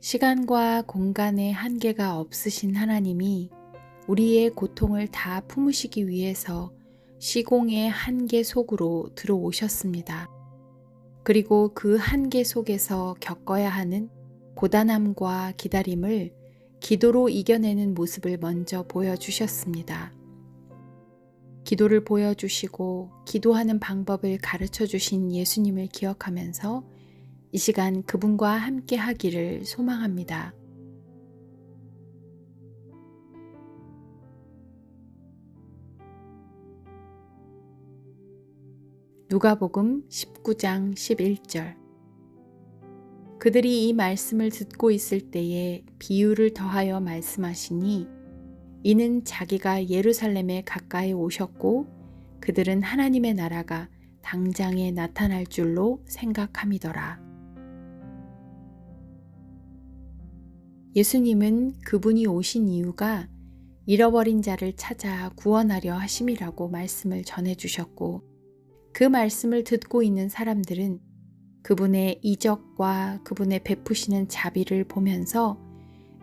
시간과 공간의 한계가 없으신 하나님이 우리의 고통을 다 품으시기 위해서 시공의 한계 속으로 들어오셨습니다. 그리고 그 한계 속에서 겪어야 하는 고단함과 기다림을 기도로 이겨내는 모습을 먼저 보여주셨습니다. 기도를 보여주시고 기도하는 방법을 가르쳐 주신 예수님을 기억하면서 이 시간 그분과 함께 하기를 소망합니다. 누가복음 19장 11절. 그들이 이 말씀을 듣고 있을 때에 비유를 더하여 말씀하시니 이는 자기가 예루살렘에 가까이 오셨고 그들은 하나님의 나라가 당장에 나타날 줄로 생각함이더라. 예수님은 그분이 오신 이유가 잃어버린 자를 찾아 구원하려 하심이라고 말씀을 전해주셨고, 그 말씀을 듣고 있는 사람들은 그분의 이적과 그분의 베푸시는 자비를 보면서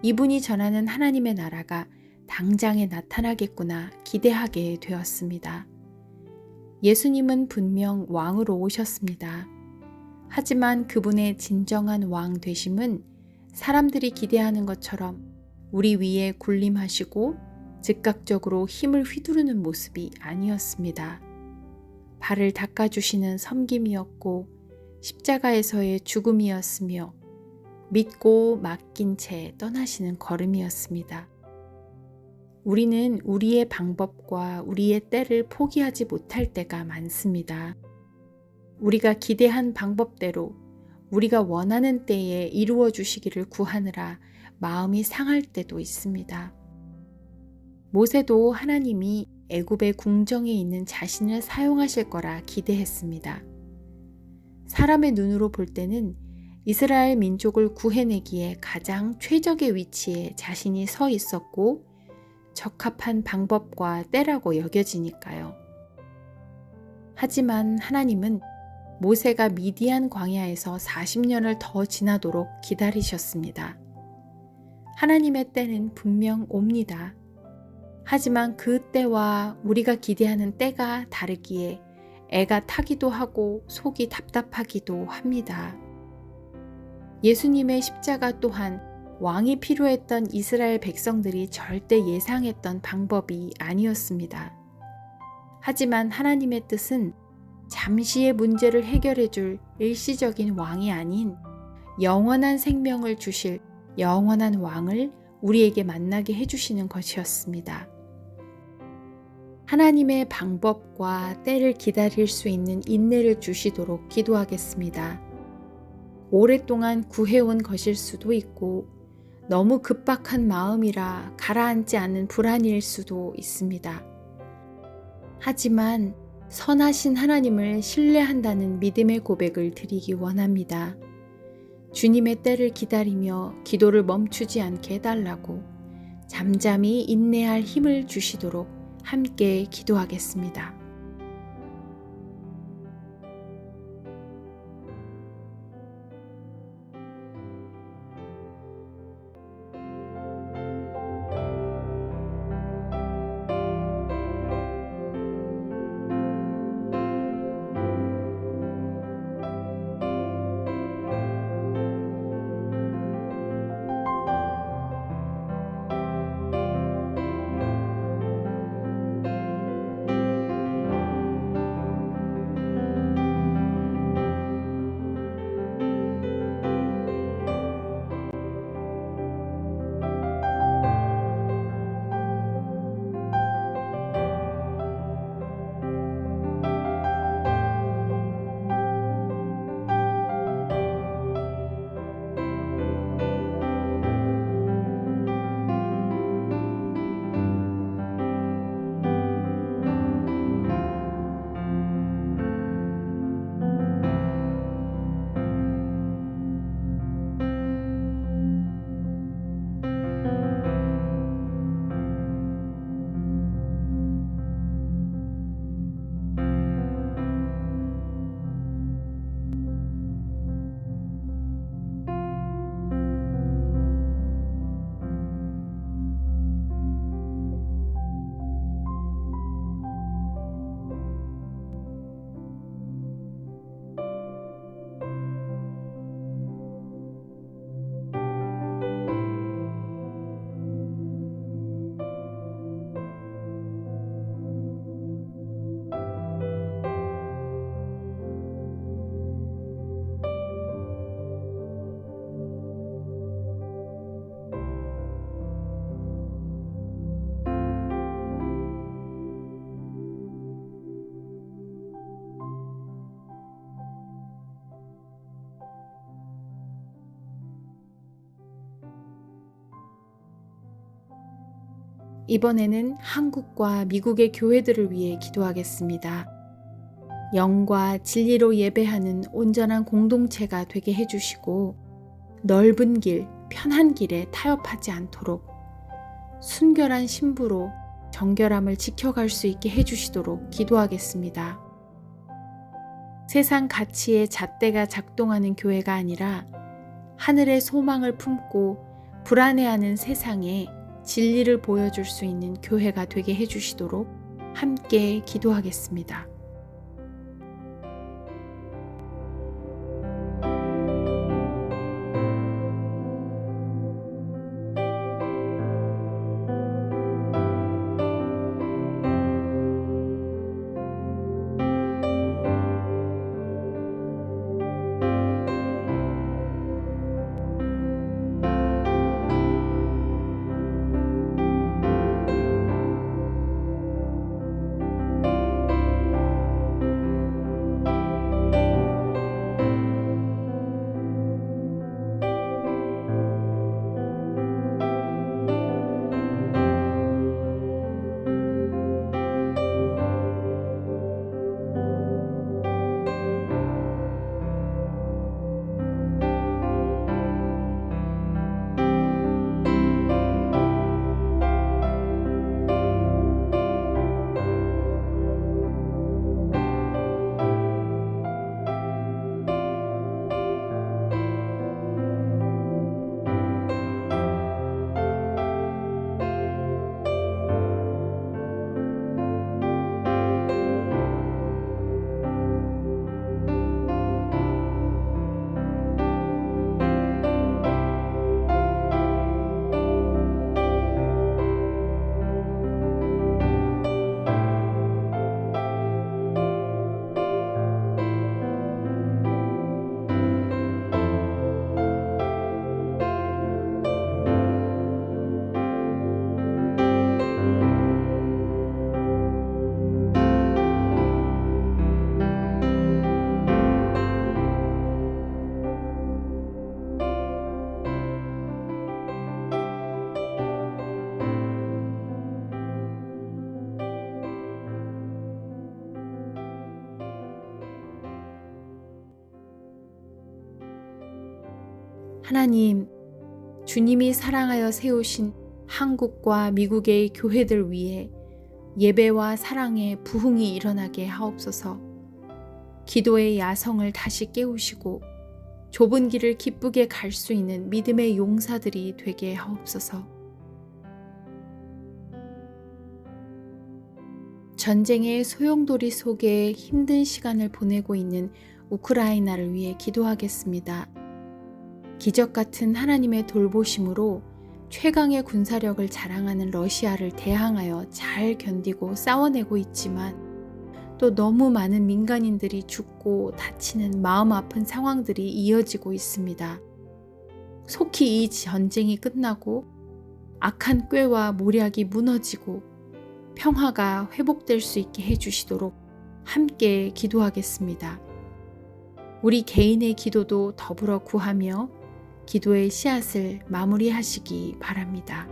이분이 전하는 하나님의 나라가 당장에 나타나겠구나 기대하게 되었습니다. 예수님은 분명 왕으로 오셨습니다. 하지만 그분의 진정한 왕 되심은 사람들이 기대하는 것처럼 우리 위에 군림하시고 즉각적으로 힘을 휘두르는 모습이 아니었습니다. 발을 닦아주시는 섬김이었고 십자가에서의 죽음이었으며 믿고 맡긴 채 떠나시는 걸음이었습니다. 우리는 우리의 방법과 우리의 때를 포기하지 못할 때가 많습니다. 우리가 기대한 방법대로 우리가 원하는 때에 이루어 주시기를 구하느라 마음이 상할 때도 있습니다. 모세도 하나님이 애굽의 궁정에 있는 자신을 사용하실 거라 기대했습니다. 사람의 눈으로 볼 때는 이스라엘 민족을 구해내기에 가장 최적의 위치에 자신이 서 있었고 적합한 방법과 때라고 여겨지니까요. 하지만 하나님은 모세가 미디안 광야에서 40년을 더 지나도록 기다리셨습니다. 하나님의 때는 분명 옵니다. 하지만 그 때와 우리가 기대하는 때가 다르기에 애가 타기도 하고 속이 답답하기도 합니다. 예수님의 십자가 또한 왕이 필요했던 이스라엘 백성들이 절대 예상했던 방법이 아니었습니다. 하지만 하나님의 뜻은 잠시의 문제를 해결해 줄 일시적인 왕이 아닌 영원한 생명을 주실 영원한 왕을 우리에게 만나게 해주시는 것이었습니다. 하나님의 방법과 때를 기다릴 수 있는 인내를 주시도록 기도하겠습니다. 오랫동안 구해온 것일 수도 있고 너무 급박한 마음이라 가라앉지 않는 불안일 수도 있습니다. 하지만 선하신 하나님을 신뢰한다는 믿음의 고백을 드리기 원합니다. 주님의 때를 기다리며 기도를 멈추지 않게 해달라고 잠잠히 인내할 힘을 주시도록 함께 기도하겠습니다. 이번에는 한국과 미국의 교회들을 위해 기도하겠습니다. 영과 진리로 예배하는 온전한 공동체가 되게 해주시고 넓은 길, 편한 길에 타협하지 않도록 순결한 신부로 정결함을 지켜갈 수 있게 해주시도록 기도하겠습니다. 세상 가치의 잣대가 작동하는 교회가 아니라 하늘의 소망을 품고 불안해하는 세상에 진리를 보여줄 수 있는 교회가 되게 해주시도록 함께 기도하겠습니다. 하나님, 주님이 사랑하여 세우신 한국과 미국의 교회들 위해 예배와 사랑의 부흥이 일어나게 하옵소서. 기도의 야성을 다시 깨우시고 좁은 길을 기쁘게 갈 수 있는 믿음의 용사들이 되게 하옵소서. 전쟁의 소용돌이 속에 힘든 시간을 보내고 있는 우크라이나를 위해 기도하겠습니다. 기적 같은 하나님의 돌보심으로 최강의 군사력을 자랑하는 러시아를 대항하여 잘 견디고 싸워내고 있지만 또 너무 많은 민간인들이 죽고 다치는 마음 아픈 상황들이 이어지고 있습니다. 속히 이 전쟁이 끝나고 악한 꾀와 모략이 무너지고 평화가 회복될 수 있게 해주시도록 함께 기도하겠습니다. 우리 개인의 기도도 더불어 구하며 기도의 씨앗을 마무리하시기 바랍니다.